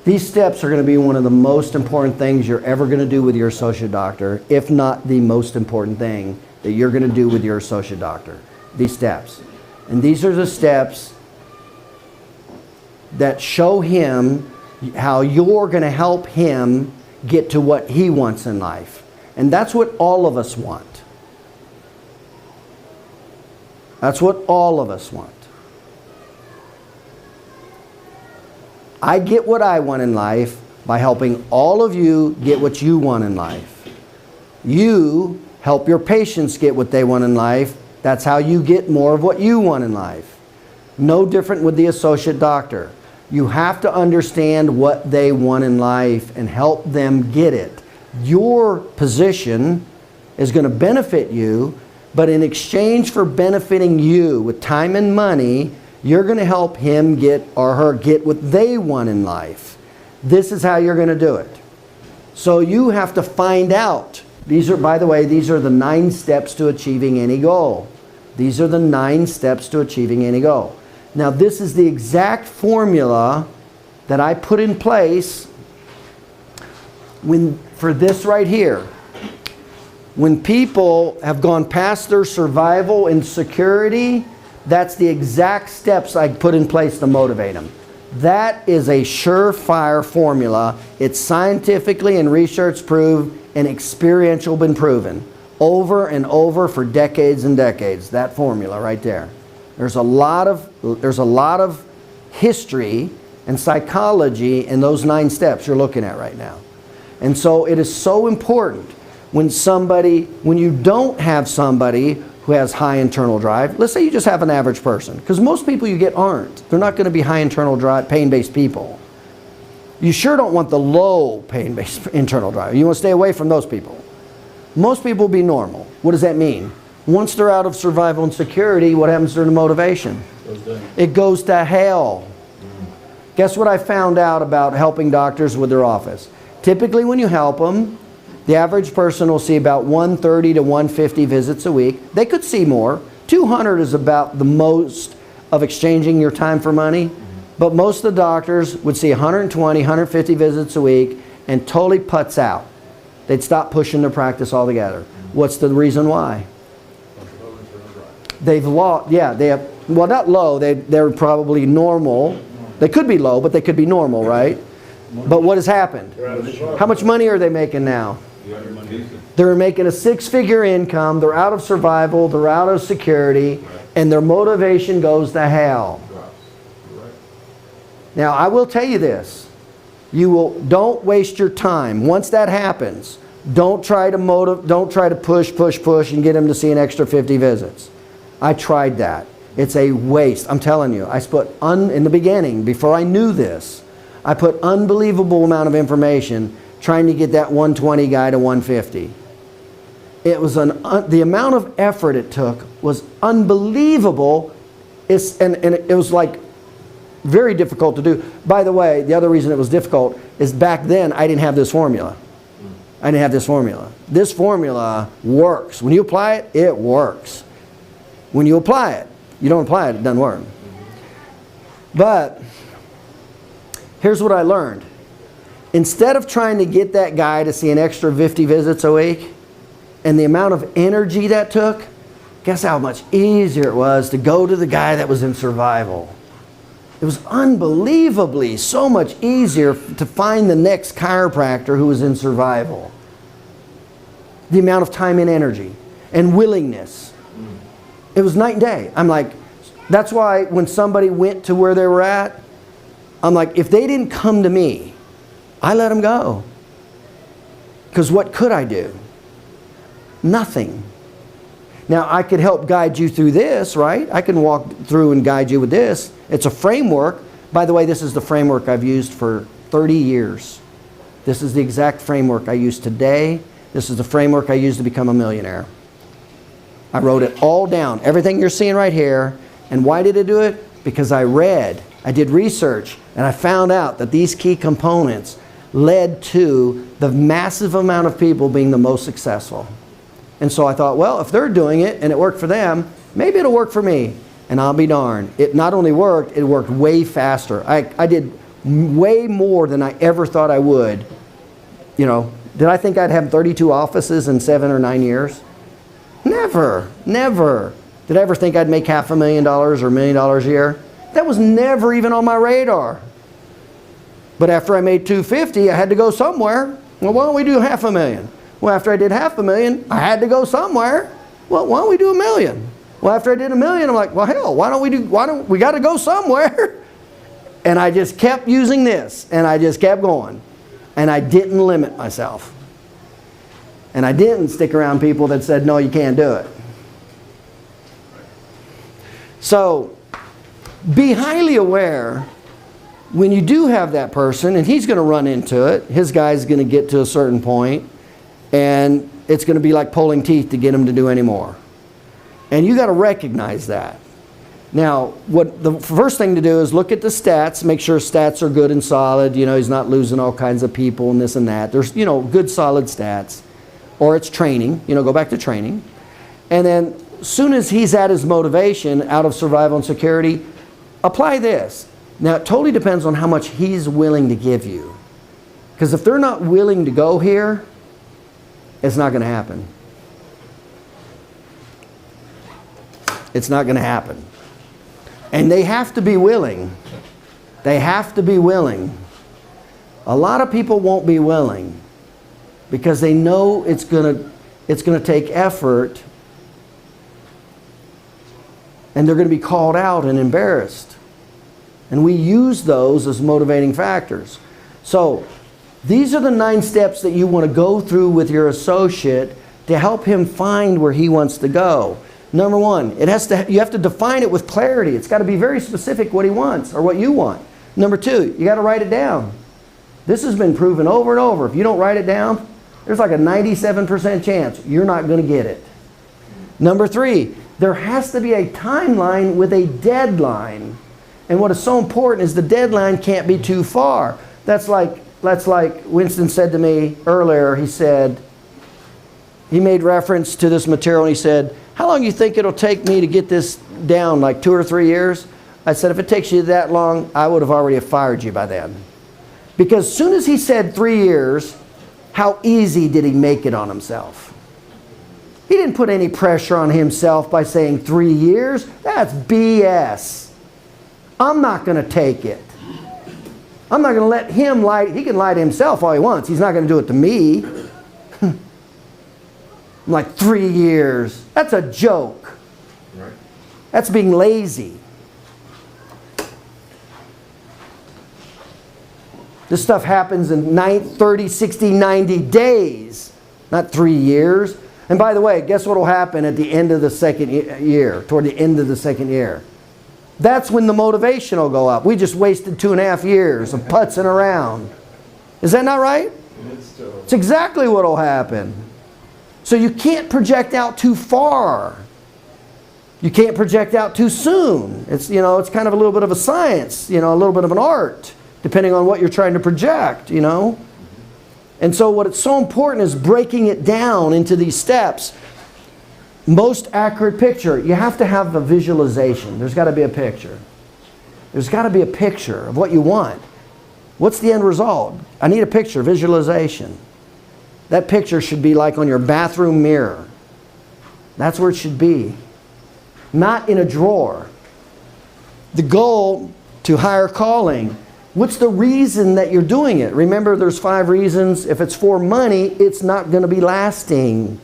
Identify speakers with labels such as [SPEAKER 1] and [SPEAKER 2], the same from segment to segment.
[SPEAKER 1] These steps are going to be one of the most important things you're ever going to do with your associate doctor, if not the most important thing that you're going to do with your associate doctor. These steps. And these are the steps that show him how you're going to help him get to what he wants in life. And that's what all of us want. That's what all of us want. I get what I want in life by helping all of you get what you want in life. You help your patients get what they want in life. That's how you get more of what you want in life. No different with the associate doctor. You have to understand what they want in life and help them get it. Your position is going to benefit you, but in exchange for benefiting you with time and money, you're going to help him get or her get what they want in life. This is how you're going to do it. So you have to find out. These are, by the way, these are the 9 steps to achieving any goal. These are the 9 steps to achieving any goal. Now this is the exact formula that I put in place for this right here. When people have gone past their survival and security, that's the exact steps I put in place to motivate them. That is a surefire formula. It's scientifically and research proved and experiential been proven over and over for decades and decades. That formula right there. There's a lot of history and psychology in those 9 steps you're looking at right now. And so it is so important when you don't have somebody who has high internal drive. Let's say you just have an average person, because most people you get aren't. They're not going to be high internal drive, pain-based people. You sure don't want the low pain-based internal drive. You want to stay away from those people. Most people will be normal. What does that mean? Once they're out of survival and security, what happens to their motivation? It goes to hell. Guess what I found out about helping doctors with their office? Typically when you help them, the average person will see about 130 to 150 visits a week. They could see more. 200 is about the most of exchanging your time for money. But most of the doctors would see 120, 150 visits a week and totally putts out. They'd stop pushing their practice altogether. What's the reason why? They've lost, yeah, they have, well, not low, they're probably normal. They could be low, but they could be normal, right? But what has happened? How much money are they making now? They're making a 6-figure income, they're out of survival, they're out of security, and their motivation goes to hell. Now, I will tell you this. Don't waste your time. Once that happens, don't try to push and get them to see an extra 50 visits. I tried that. It's a waste. I'm telling you. In the beginning, before I knew this, I put unbelievable amount of information trying to get that 120 guy to 150. It was the amount of effort it took was unbelievable. And it was like very difficult to do. By the way, the other reason it was difficult is back then I didn't have this formula. I didn't have this formula. This formula works. When you apply it, it works. When you apply it, you don't apply it, it doesn't work. But here's what I learned. Instead of trying to get that guy to see an extra 50 visits a week, and the amount of energy that took, guess how much easier it was to go to the guy that was in survival. It was unbelievably so much easier to find the next chiropractor who was in survival. The amount of time and energy and willingness. It was night and day. I'm like, that's why when somebody went to where they were at, I'm like, if they didn't come to me, I let them go. Because what could I do? Nothing. Now, I could help guide you through this, right? I can walk through and guide you with this. It's a framework. By the way, this is the framework I've used for 30 years. This is the exact framework I use today. This is the framework I used to become a millionaire. I wrote it all down. Everything you're seeing right here. And why did I do it? Because I read, I did research, and I found out that these key components led to the massive amount of people being the most successful. And so I thought, well, if they're doing it and it worked for them, maybe it'll work for me. And I'll be darned. It not only worked, it worked way faster. I did way more than I ever thought I would. You know, did I think I'd have 32 offices in 7 or 9 years? Never, never. Did I ever think I'd make $500,000 or $1 million a year? That was never even on my radar. But after I made $250,000, I had to go somewhere. Well, why don't we do $500,000? Well, after I did $500,000, I had to go somewhere. Well, why don't we do $1 million? Well, after I did $1 million, I'm like, well, hell, why don't we got to go somewhere? And I just kept using this, and I just kept going. And I didn't limit myself. And I didn't stick around people that said, no, you can't do it. So, be highly aware when you do have that person, and he's going to run into it, his guy's going to get to a certain point, and it's going to be like pulling teeth to get him to do any more. And you got to recognize that. Now, what the first thing to do is look at the stats, make sure stats are good and solid. You know, he's not losing all kinds of people and this and that. There's, you know, good solid stats. Or it's training, you know, go back to training. And then as soon as he's at his motivation out of survival and security, apply this. Now, it totally depends on how much he's willing to give you. Because if they're not willing to go here, it's not going to happen. It's not going to happen. And they have to be willing. They have to be willing. A lot of people won't be willing because they know it's going to take effort, and they're going to be called out and embarrassed. And we use those as motivating factors. So these are the 9 steps that you want to go through with your associate to help him find where he wants to go. Number 1, you have to define it with clarity. It's got to be very specific what he wants or what you want. Number 2, you got to write it down. This has been proven over and over. If you don't write it down, there's like a 97% chance you're not going to get it. Number 3, there has to be a timeline with a deadline. And what is so important is the deadline can't be too far. That's like Winston said to me earlier. He said, he made reference to this material and he said, how long do you think it'll take me to get this down, like 2 or 3 years? I said, if it takes you that long, I would have already fired you by then. Because as soon as he said 3 years, how easy did he make it on himself? He didn't put any pressure on himself by saying 3 years. That's BS. I'm not going to take it. I'm not going to let him lie. He can lie to himself all he wants. He's not going to do it to me. I'm like, 3 years. That's a joke. Right. That's being lazy. This stuff happens in 30, 60, 90 days, not 3 years. And by the way, guess what will happen at the end of the second year, toward the end of the second year? That's when the motivation will go up. We just wasted 2.5 years of putzing around. Is that not right? It's exactly what will happen. So you can't project out too far. You can't project out too soon. It's, you know, it's kind of a little bit of a science, you know, a little bit of an art, depending on what you're trying to project, you know. And so what it's so important is breaking it down into these steps. Most accurate picture, you have to have a visualization. There's got to be a picture. There's got to be a picture of what you want. What's the end result? I need a picture, visualization. That picture should be like on your bathroom mirror. That's where it should be. Not in a drawer. The goal to higher calling. What's the reason that you're doing it? Remember, there's 5 reasons. If it's for money, it's not going to be lasting.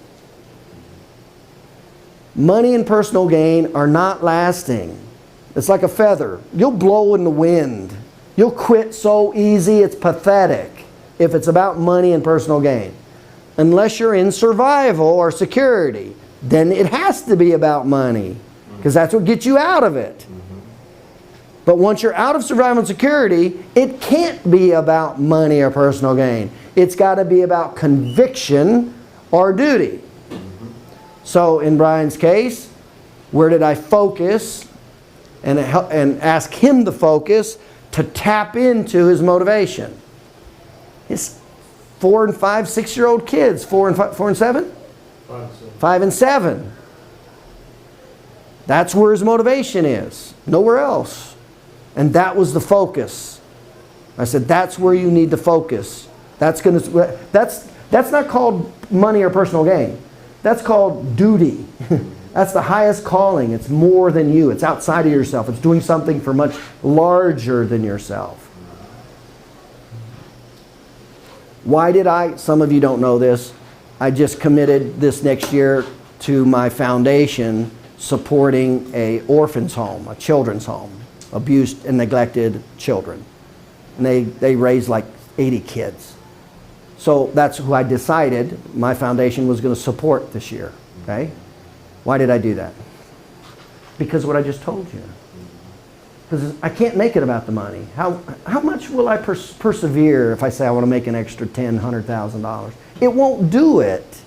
[SPEAKER 1] Money and personal gain are not lasting. It's like a feather. You'll blow in the wind. You'll quit so easy, it's pathetic if it's about money and personal gain. Unless you're in survival or security, then it has to be about money because that's what gets you out of it. But once you're out of survival and security, it can't be about money or personal gain. It's got to be about conviction or duty. So in Brian's case, where did I focus and ask him to focus to tap into his motivation? His 4 and 5, 6-year-old kids, 4 and 7? 5 and 7. That's where his motivation is. Nowhere else. And that was the focus. I said, that's where you need to focus. That's not called money or personal gain. That's called duty. That's the highest calling. It's more than you. It's outside of yourself. It's doing something for much larger than yourself. Why did I? Some of you don't know this. I just committed this next year to my foundation supporting a orphan's home, a children's home, abused and neglected children. And they raised like 80 kids. So that's who I decided my foundation was going to support this year. Okay? Why did I do that? Because of what I just told you. Because I can't make it about the money. How much will I persevere if I say I want to make an extra $10,000, $100,000? It won't do it.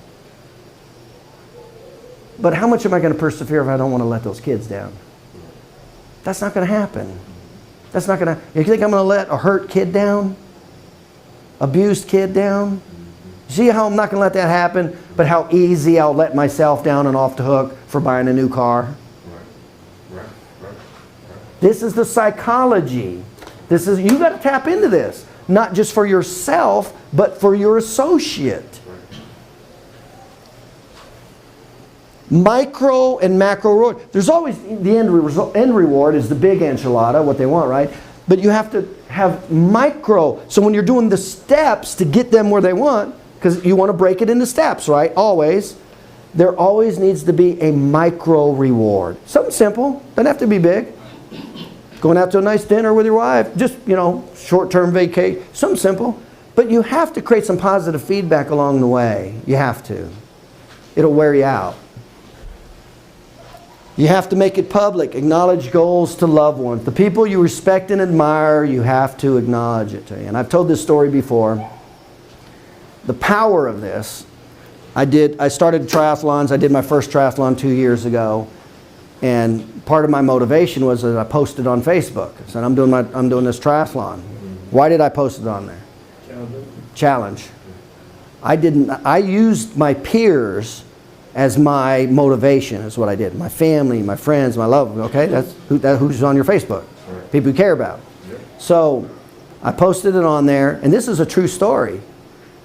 [SPEAKER 1] But how much am I going to persevere if I don't want to let those kids down? That's not going to happen. That's not going to... You think I'm going to let a hurt kid down? Abused kid down? See how I'm not going to let that happen, but how easy I'll let myself down and off the hook for buying a new car? This is the psychology. This is, you got to tap into this. Not just for yourself, but for your associate. Micro and macro reward. There's always the end reward is the big enchilada, what they want, right? But you have to have micro. So when you're doing the steps to get them where they want, because you want to break it into steps, right? Always. There always needs to be a micro reward. Something simple. Doesn't have to be big. Going out to a nice dinner with your wife. Just, short-term vacation. Something simple. But you have to create some positive feedback along the way. You have to. It'll wear you out. You have to make it public. Acknowledge goals to loved ones. The people you respect and admire, you have to acknowledge it to you. And I've told this story before. The power of this, I started triathlons. I did my first triathlon 2 years ago. And part of my motivation was that I posted on Facebook. I said, I'm doing this triathlon. Why did I post it on there? Challenge. I used my peers as my motivation, is what I did. My family, my friends, my love. Okay, that's who's on your Facebook. People you care about. So I posted it on there, and this is a true story.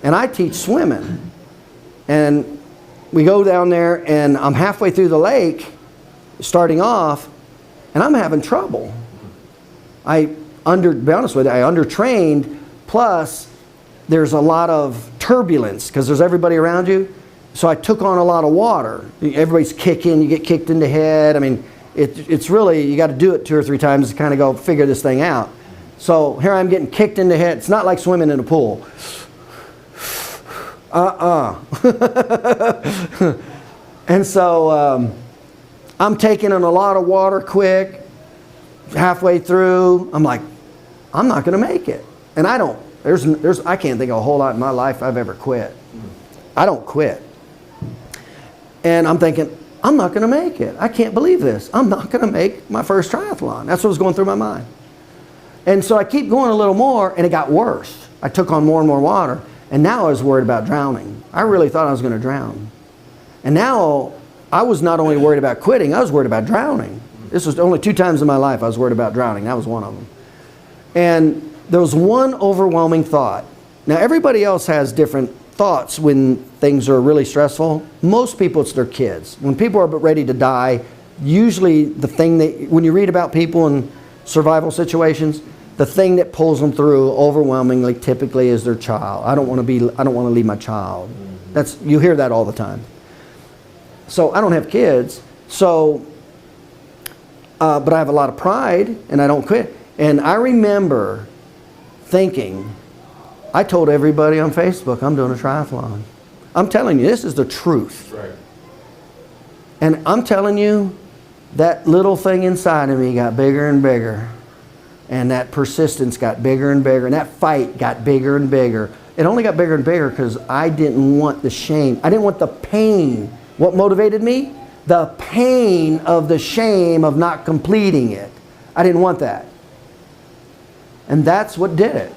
[SPEAKER 1] And I teach swimming. And we go down there, and I'm halfway through the lake, starting off, and I'm having trouble. To be honest with you, I undertrained, plus there's a lot of turbulence because there's everybody around you. So I took on a lot of water. Everybody's kicking, you get kicked in the head. I mean, it's really, you got to do it 2 or 3 times to kind of go figure this thing out. So here I'm getting kicked in the head. It's not like swimming in a pool. And so I'm taking in a lot of water quick. Halfway through, I'm like, I'm not going to make it. And I can't think of a whole lot in my life I've ever quit. I don't quit. And I'm thinking, I'm not going to make it. I can't believe this. I'm not going to make my first triathlon. That's what was going through my mind. And so I keep going a little more, and it got worse. I took on more and more water, and now I was worried about drowning. I really thought I was going to drown. And now I was not only worried about quitting, I was worried about drowning. This was only 2 times in my life I was worried about drowning. That was one of them. And there was one overwhelming thought. Now everybody else has different thoughts when things are really stressful. Most people, it's their kids. When people are ready to die, usually the thing that, when you read about people in survival situations, the thing that pulls them through overwhelmingly typically is their child. I don't want to leave my child. You hear that all the time. So I don't have kids, but I have a lot of pride, and I don't quit. And I remember thinking, I told everybody on Facebook I'm doing a triathlon. I'm telling you, this is the truth. Right. And I'm telling you, that little thing inside of me got bigger and bigger. And that persistence got bigger and bigger. And that fight got bigger and bigger. It only got bigger and bigger because I didn't want the shame. I didn't want the pain. What motivated me? The pain of the shame of not completing it. I didn't want that. And that's what did it.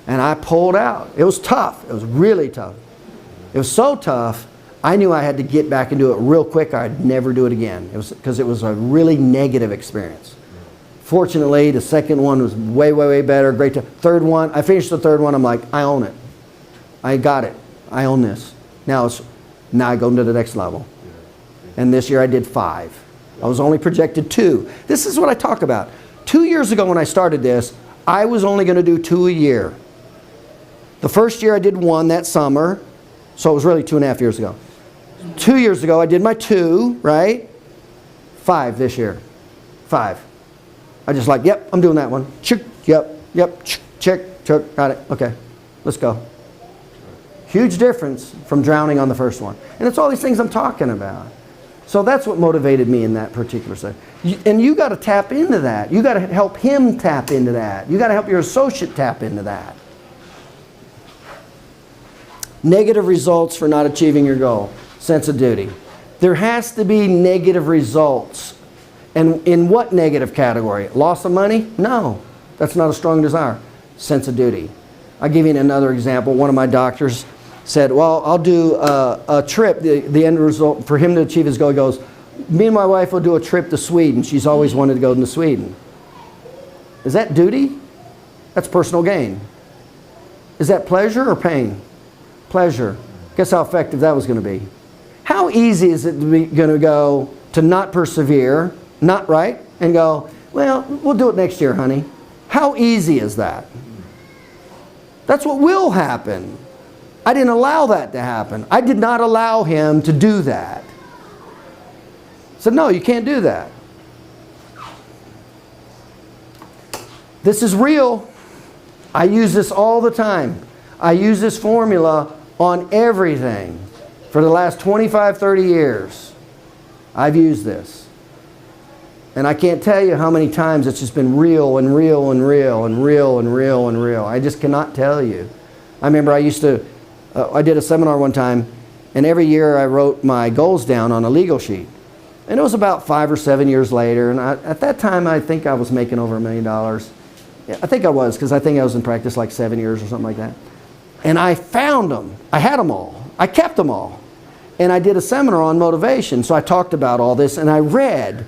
[SPEAKER 1] And I pulled out. It was tough. It was really tough. It was so tough, I knew I had to get back and do it real quick. I'd never do it again. It was because it was a really negative experience. Fortunately, the second one was way, way, way better. Great. Third one, I finished the third one. I'm like, I own it. I got it. I own this. Now I go into the next level. And this year I did 5. I was only projected 2. This is what I talk about. 2 years ago when I started this, I was only going to do 2 a year. The first year I did 1 that summer, so it was really 2.5 years ago. 2 years ago I did my 2, right? 5 this year. 5. I just like, yep, I'm doing that one. Check, yep, check, got it. Okay, let's go. Huge difference from drowning on the first one. And it's all these things I'm talking about. So that's what motivated me in that particular setting. And you got to tap into that. You got to help him tap into that. You got to help your associate tap into that. Negative results for not achieving your goal. Sense of duty. There has to be negative results. And in what negative category? Loss of money? No. That's not a strong desire. Sense of duty. I'll give you another example. One of my doctors said, well, I'll do a trip. The end result, for him to achieve his goal, he goes, me and my wife will do a trip to Sweden. She's always wanted to go to Sweden. Is that duty? That's personal gain. Is that pleasure or pain? Pleasure. Guess how effective that was going to be. How easy is it going to go to not persevere, not right, and go, well, we'll do it next year, honey. How easy is that? That's what will happen. I didn't allow that to happen. I did not allow him to do that. I said, no, you can't do that. This is real. I use this all the time. I use this formula on everything. For the last 25, 30 years, I've used this. And I can't tell you how many times it's just been real and real and real and real and real and real. I just cannot tell you. I remember I did a seminar one time, and every year I wrote my goals down on a legal sheet. And it was about 5 or 7 years later, and at that time I think I was making over $1 million. Yeah, I think I was, because I think I was in practice like 7 years or something like that. And I found them. I had them all. I kept them all. And I did a seminar on motivation, so I talked about all this, and I read.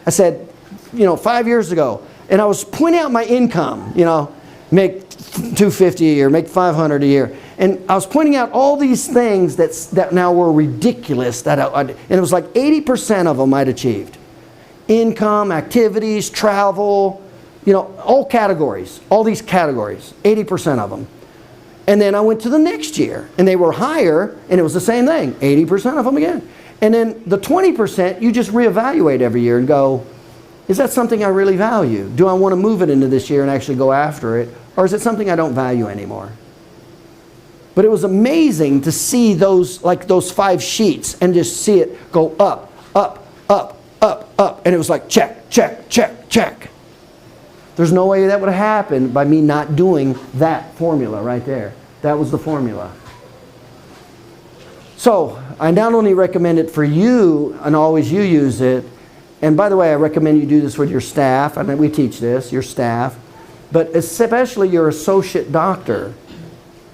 [SPEAKER 1] I said, 5 years ago, and I was pointing out my income, make $250 a year, make $500 a year. And I was pointing out all these things that now were ridiculous. And it was like 80% of them I'd achieved. Income, activities, travel, all categories. All these categories, 80% of them. And then I went to the next year, and they were higher, and it was the same thing, 80% of them again. And then the 20%, you just reevaluate every year and go, is that something I really value? Do I want to move it into this year and actually go after it? Or is it something I don't value anymore? But it was amazing to see those 5 sheets and just see it go up, up, up, up, up. And it was like check, check, check, check. There's no way that would have happened by me not doing that formula right there. That was the formula. So I not only recommend it for you, and always you use it, and by the way, I recommend you do this with your staff, and we teach this, your staff, but especially your associate doctor.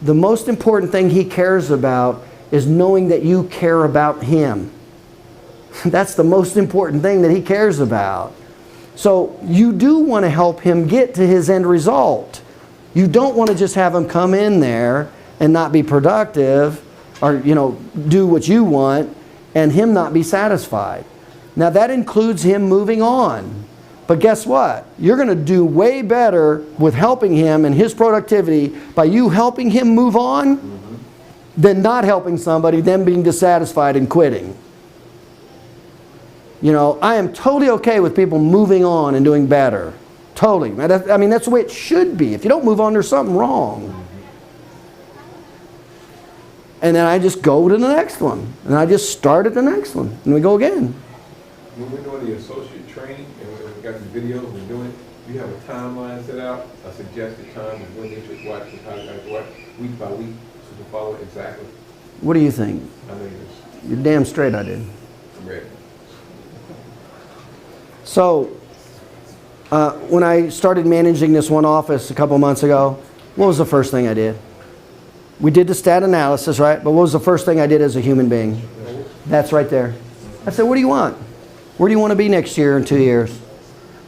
[SPEAKER 1] The most important thing he cares about is knowing that you care about him. That's the most important thing that he cares about. So you do want to help him get to his end result. You don't want to just have him come in there and not be productive, or do what you want, and him not be satisfied. Now that includes him moving on. But guess what? You're going to do way better with helping him and his productivity by you helping him move on than not helping somebody, them being dissatisfied and quitting. I am totally okay with people moving on and doing better. Totally. I mean, that's the way it should be. If you don't move on, there's something wrong. And then I just go to the next one. And I just start at the next one. And we go again.
[SPEAKER 2] When we're doing the associate training, and we've got the videos we're doing, you have a timeline set out, a suggested time of when they should watch, and how they have to watch, week by week, so to follow exactly.
[SPEAKER 1] What do you think?
[SPEAKER 2] I know you.
[SPEAKER 1] You're damn straight I did.
[SPEAKER 2] I'm ready.
[SPEAKER 1] So, when I started managing this one office a couple months ago, what was the first thing I did? We did the stat analysis, right? But what was the first thing I did as a human being? That's right there. I said, what do you want? Where do you want to be next year and 2 years?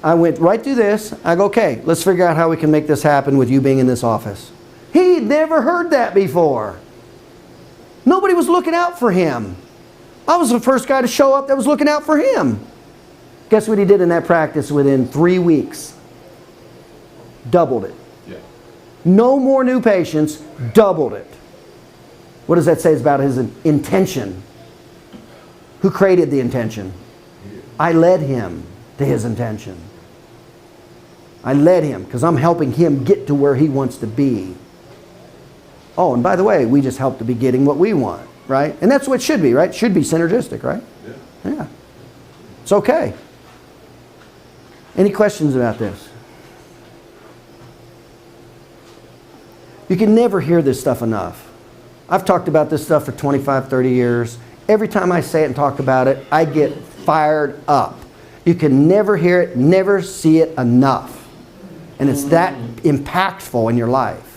[SPEAKER 1] I went right through this. I go, okay, let's figure out how we can make this happen with you being in this office. He'd never heard that before. Nobody was looking out for him. I was the first guy to show up that was looking out for him. Guess what he did in that practice within 3 weeks? Doubled it.
[SPEAKER 2] Yeah.
[SPEAKER 1] No more new patients, doubled it. What does that say about his intention? Who created the intention? I led him to his intention. I led him because I'm helping him get to where he wants to be. Oh, and by the way, we just help to be getting what we want, right? And that's what it should be, right? It should be synergistic, right?
[SPEAKER 2] Yeah.
[SPEAKER 1] Yeah. It's okay. Any questions about this? You can never hear this stuff enough. I've talked about this stuff for 25, 30 years. Every time I say it and talk about it, I get fired up. You can never hear it, never see it enough. And it's that impactful in your life.